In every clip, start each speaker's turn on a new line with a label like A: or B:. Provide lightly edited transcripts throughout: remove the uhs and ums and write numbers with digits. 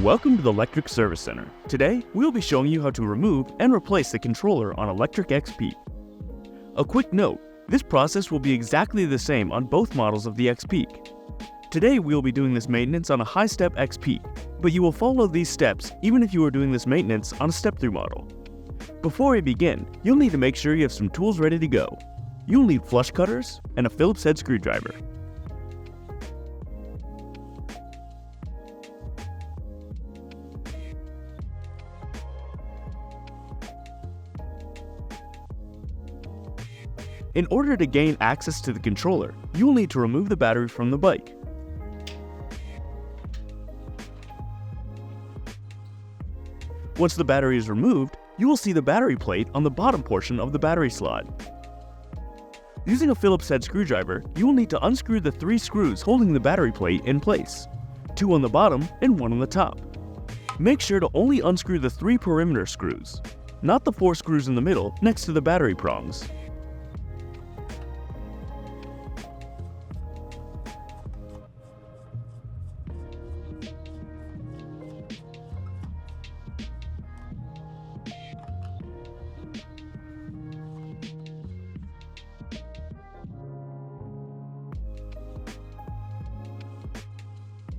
A: Welcome to the Lectric Service Center. Today, we'll be showing you how to remove and replace the controller on a Lectric XPeak. A quick note, this process will be exactly the same on both models of the XPeak. Today, we will be doing this maintenance on a high-step XPeak, but you will follow these steps even if you are doing this maintenance on a step-through model. Before we begin, you'll need to make sure you have some tools ready to go. You'll need flush cutters and a Phillips head screwdriver. In order to gain access to the controller, you will need to remove the battery from the bike. Once the battery is removed, you will see the battery plate on the bottom portion of the battery slot. Using a Phillips head screwdriver, you will need to unscrew the 3 screws holding the battery plate in place, 2 on the bottom and 1 on the top. Make sure to only unscrew the 3 perimeter screws, not the 4 screws in the middle next to the battery prongs.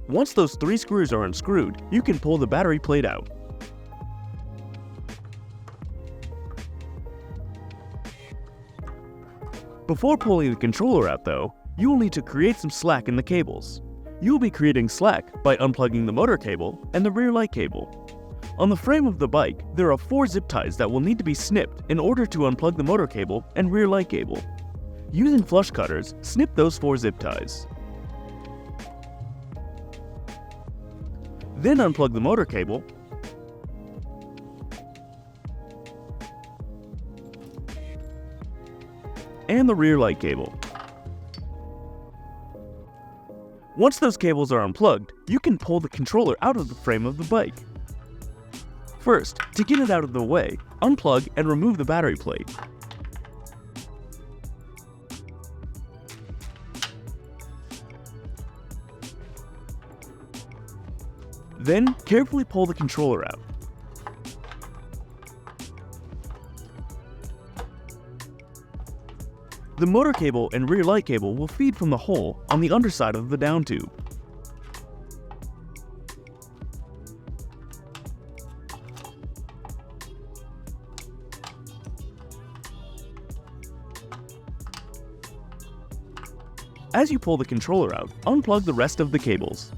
A: Once those 3 screws are unscrewed, you can pull the battery plate out. Before pulling the controller out though, you will need to create some slack in the cables. You will be creating slack by unplugging the motor cable and the rear light cable. On the frame of the bike, there are 4 zip ties that will need to be snipped in order to unplug the motor cable and rear light cable. Using flush cutters, snip those 4 zip ties. Then unplug the motor cable and the rear light cable. Once those cables are unplugged, you can pull the controller out of the frame of the bike. First, to get it out of the way, unplug and remove the battery plate. Then, carefully pull the controller out. The motor cable and rear light cable will feed from the hole on the underside of the down tube. As you pull the controller out, unplug the rest of the cables.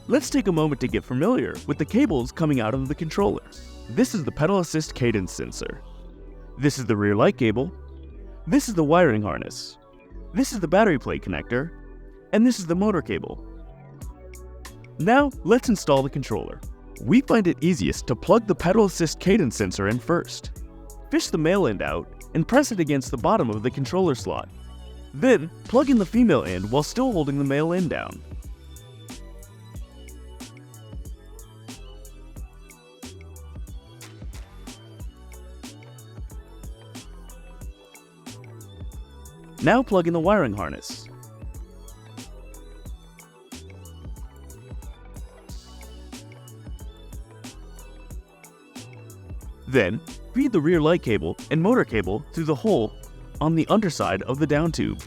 A: Let's take a moment to get familiar with the cables coming out of the controller. This is the pedal assist cadence sensor. This is the rear light cable. This is the wiring harness. This is the battery plate connector. And this is the motor cable. Now, let's install the controller. We find it easiest to plug the pedal assist cadence sensor in first. Fish the male end out and press it against the bottom of the controller slot. Then, plug in the female end while still holding the male end down. Now plug in the wiring harness. Then, feed the rear light cable and motor cable through the hole on the underside of the down tube.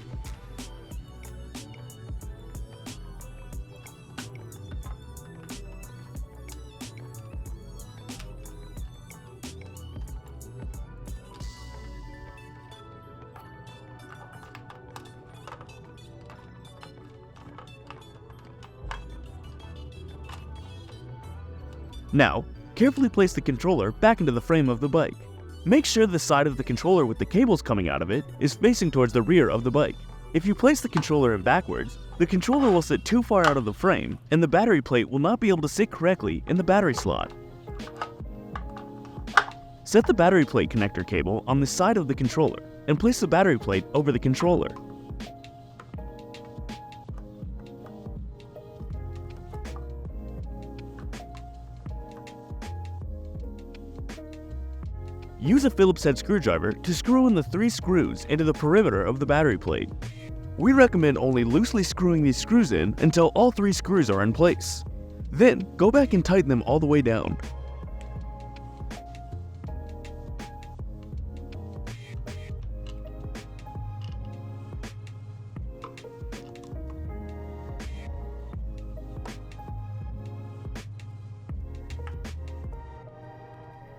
A: Now, carefully place the controller back into the frame of the bike. Make sure the side of the controller with the cables coming out of it is facing towards the rear of the bike. If you place the controller in backwards, the controller will sit too far out of the frame and the battery plate will not be able to sit correctly in the battery slot. Set the battery plate connector cable on the side of the controller and place the battery plate over the controller. Use a Phillips head screwdriver to screw in the 3 screws into the perimeter of the battery plate. We recommend only loosely screwing these screws in until all 3 screws are in place. Then, go back and tighten them all the way down.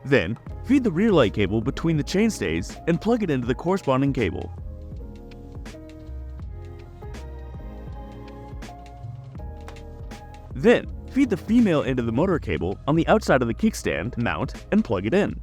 A: Then, feed the rear light cable between the chainstays and plug it into the corresponding cable. Then, feed the female end of the motor cable on the outside of the kickstand mount and plug it in.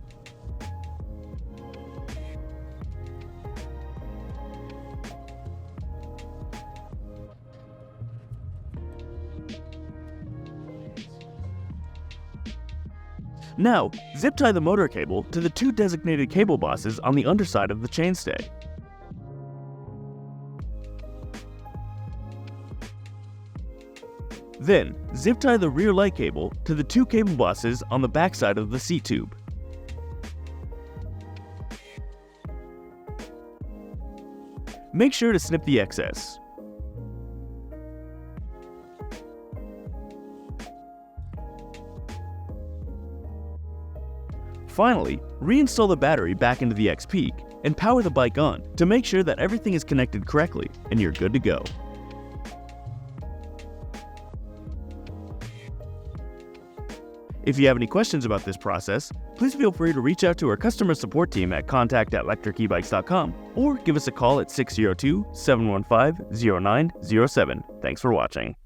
A: Now, zip tie the motor cable to the 2 designated cable bosses on the underside of the chainstay. Then, zip tie the rear light cable to the 2 cable bosses on the backside of the seat tube. Make sure to snip the excess. Finally, reinstall the battery back into the XPeak and power the bike on to make sure that everything is connected correctly and you're good to go. If you have any questions about this process, please feel free to reach out to our customer support team at contact@lectricebikes.com or give us a call at 602-715-0907. Thanks for watching.